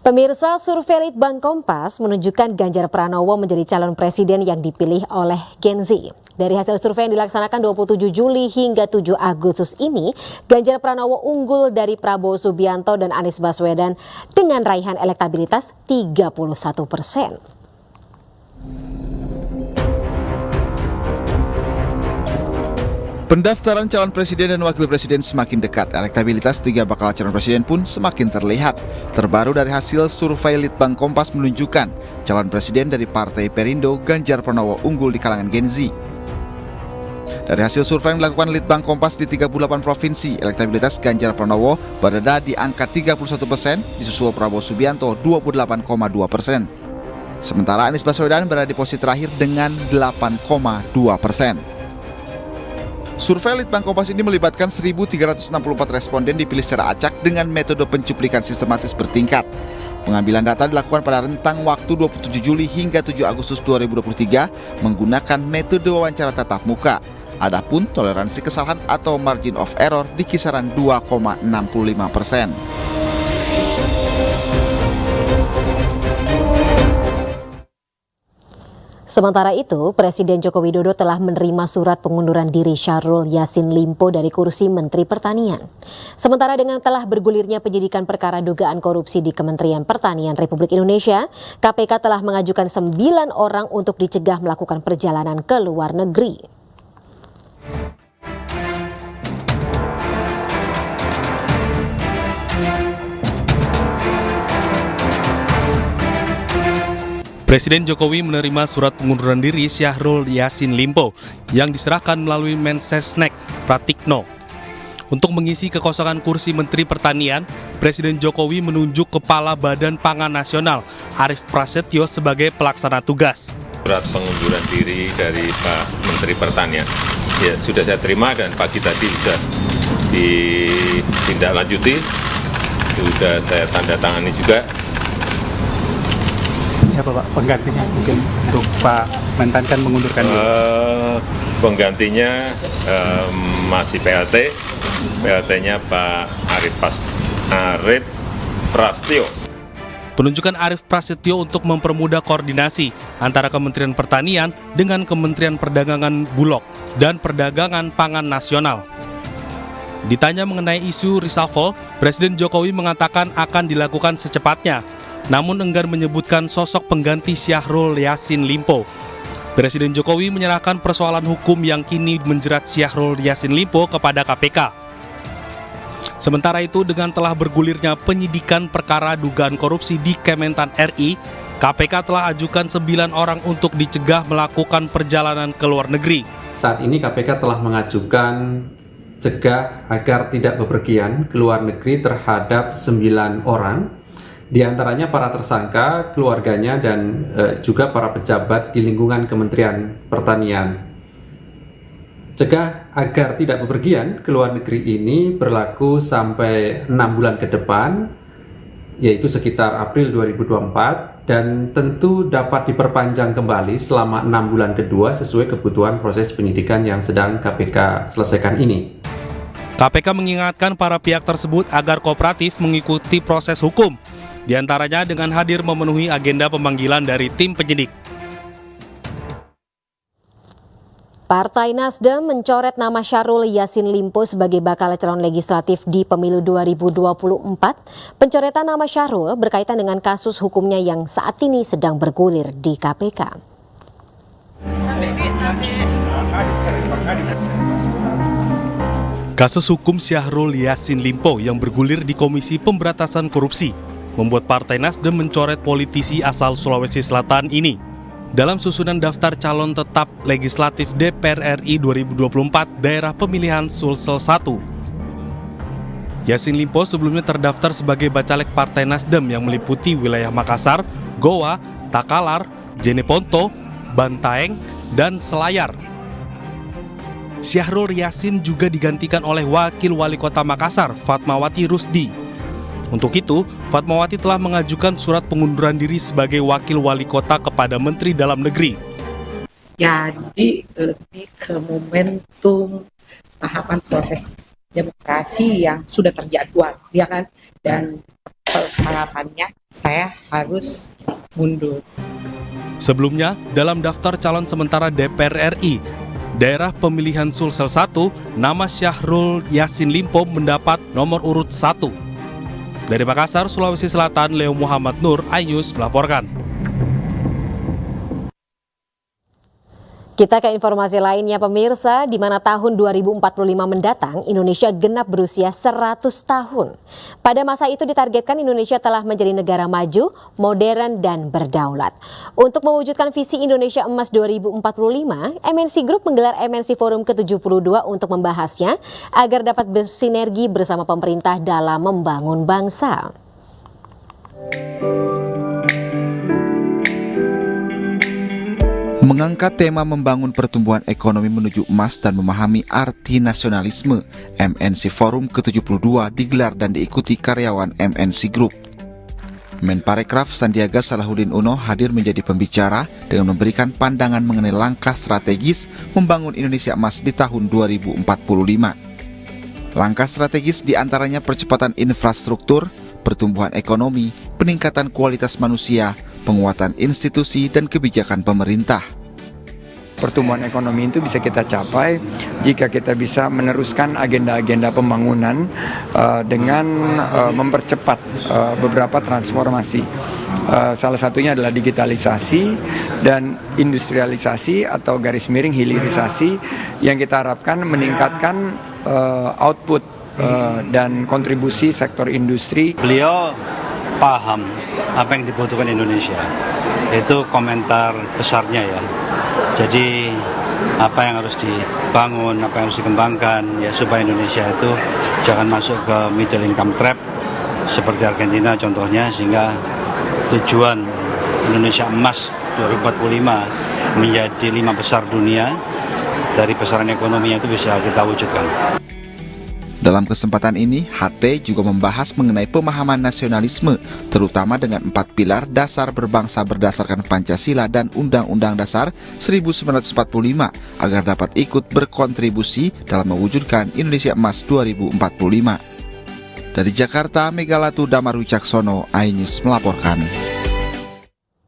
Pemirsa, survei Litbang Kompas menunjukkan Ganjar Pranowo menjadi calon presiden yang dipilih oleh Gen Z. Dari hasil survei yang dilaksanakan 27 Juli hingga 7 Agustus ini, Ganjar Pranowo unggul dari Prabowo Subianto dan Anies Baswedan dengan raihan elektabilitas 31%. Pendaftaran calon presiden dan wakil presiden semakin dekat. Elektabilitas tiga bakal calon presiden pun semakin terlihat. Terbaru dari hasil survei Litbang Kompas menunjukkan calon presiden dari Partai Perindo, Ganjar Pranowo, unggul di kalangan Gen Z. Dari hasil survei yang dilakukan Litbang Kompas di 38 provinsi, elektabilitas Ganjar Pranowo berada di angka 31%, disusul Prabowo Subianto 28,2%. Sementara Anies Baswedan berada di posisi terakhir dengan 8,2%. Survei Litbang Kompas ini melibatkan 1.364 responden dipilih secara acak dengan metode pencuplikan sistematis bertingkat. Pengambilan data dilakukan pada rentang waktu 27 Juli hingga 7 Agustus 2023 menggunakan metode wawancara tatap muka. Adapun toleransi kesalahan atau margin of error di kisaran 2,65%. Sementara itu, Presiden Joko Widodo telah menerima surat pengunduran diri Syahrul Yassin Limpo dari kursi Menteri Pertanian. Sementara dengan telah bergulirnya penyidikan perkara dugaan korupsi di Kementerian Pertanian Republik Indonesia, KPK telah mengajukan 9 orang untuk dicegah melakukan perjalanan ke luar negeri. Presiden Jokowi menerima surat pengunduran diri Syahrul Yassin Limpo yang diserahkan melalui Mensesnek Pratikno. Untuk mengisi kekosongan kursi Menteri Pertanian, Presiden Jokowi menunjuk Kepala Badan Pangan Nasional Arief Prasetyo sebagai pelaksana tugas. Surat pengunduran diri dari Pak Menteri Pertanian ya sudah saya terima dan pagi tadi sudah ditindaklanjuti, sudah saya tanda tangani juga. Siapa Pak penggantinya mungkin untuk Pak Mentan kan mengundurkan diri? Penggantinya masih PLT-nya Pak Arief Prasetyo. Penunjukan Arief Prasetyo untuk mempermudah koordinasi antara Kementerian Pertanian dengan Kementerian Perdagangan Bulog dan Perdagangan Pangan Nasional. Ditanya mengenai isu reshuffle, Presiden Jokowi mengatakan akan dilakukan secepatnya, namun enggan menyebutkan sosok pengganti Syahrul Yassin Limpo. Presiden Jokowi menyerahkan persoalan hukum yang kini menjerat Syahrul Yassin Limpo kepada KPK. Sementara itu, dengan telah bergulirnya penyidikan perkara dugaan korupsi di Kementan RI, KPK telah ajukan 9 orang untuk dicegah melakukan perjalanan ke luar negeri. Saat ini KPK telah mengajukan cegah agar tidak bepergian ke luar negeri terhadap 9 orang. Di antaranya para tersangka, keluarganya, dan juga para pejabat di lingkungan Kementerian Pertanian. Cegah agar tidak bepergian ke luar negeri ini berlaku sampai 6 bulan ke depan, yaitu sekitar April 2024, dan tentu dapat diperpanjang kembali selama 6 bulan kedua sesuai kebutuhan proses penyidikan yang sedang KPK selesaikan ini. KPK mengingatkan para pihak tersebut agar kooperatif mengikuti proses hukum, di antaranya dengan hadir memenuhi agenda pemanggilan dari tim penyidik. Partai Nasdem mencoret nama Syahrul Yassin Limpo sebagai bakal calon legislatif di pemilu 2024. Pencoretan nama Syahrul berkaitan dengan kasus hukumnya yang saat ini sedang bergulir di KPK. Kasus hukum Syahrul Yassin Limpo yang bergulir di Komisi Pemberantasan Korupsi membuat Partai Nasdem mencoret politisi asal Sulawesi Selatan ini dalam susunan daftar calon tetap legislatif DPR RI 2024 daerah pemilihan Sulsel 1. Yassin Limpo sebelumnya terdaftar sebagai bacalek Partai Nasdem yang meliputi wilayah Makassar, Goa, Takalar, Jeneponto, Bantaeng, dan Selayar. Syahrul Yassin juga digantikan oleh Wakil Wali Kota Makassar, Fatmawati Rusdi. Untuk itu, Fatmawati telah mengajukan surat pengunduran diri sebagai Wakil Wali Kota kepada Menteri Dalam Negeri. Jadi lebih ke momentum tahapan proses demokrasi yang sudah terjadwal, ya kan? Dan persyaratannya saya harus mundur. Sebelumnya, dalam daftar calon sementara DPR RI, daerah pemilihan Sulsel 1, nama Syahrul Yassin Limpo mendapat nomor urut 1. Dari Makassar, Sulawesi Selatan, Leo Muhammad Nur, iNews melaporkan. Kita ke informasi lainnya pemirsa, di mana tahun 2045 mendatang Indonesia genap berusia 100 tahun. Pada masa itu ditargetkan Indonesia telah menjadi negara maju, modern dan berdaulat. Untuk mewujudkan visi Indonesia Emas 2045, MNC Group menggelar MNC Forum ke-72 untuk membahasnya agar dapat bersinergi bersama pemerintah dalam membangun bangsa. Mengangkat tema membangun pertumbuhan ekonomi menuju emas dan memahami arti nasionalisme, MNC Forum ke-72 digelar dan diikuti karyawan MNC Group. Menparekraf Sandiaga Salahuddin Uno hadir menjadi pembicara dengan memberikan pandangan mengenai langkah strategis membangun Indonesia emas di tahun 2045. Langkah strategis diantaranya percepatan infrastruktur, pertumbuhan ekonomi, peningkatan kualitas manusia, penguatan institusi dan kebijakan pemerintah. Pertumbuhan ekonomi itu bisa kita capai jika kita bisa meneruskan agenda-agenda pembangunan dengan mempercepat beberapa transformasi. Salah satunya adalah digitalisasi dan industrialisasi atau garis miring hilirisasi yang kita harapkan meningkatkan output dan kontribusi sektor industri. Beliau paham apa yang dibutuhkan Indonesia. Itu komentar besarnya ya. Jadi apa yang harus dibangun, apa yang harus dikembangkan ya supaya Indonesia itu jangan masuk ke middle income trap seperti Argentina contohnya, sehingga tujuan Indonesia Emas 2045 menjadi 5 besar dunia dari besaran ekonominya itu bisa kita wujudkan. Dalam kesempatan ini, HT juga membahas mengenai pemahaman nasionalisme, terutama dengan 4 pilar dasar berbangsa berdasarkan Pancasila dan Undang-Undang Dasar 1945 agar dapat ikut berkontribusi dalam mewujudkan Indonesia Emas 2045. Dari Jakarta, Megalatu Damar Wicaksono, iNews melaporkan.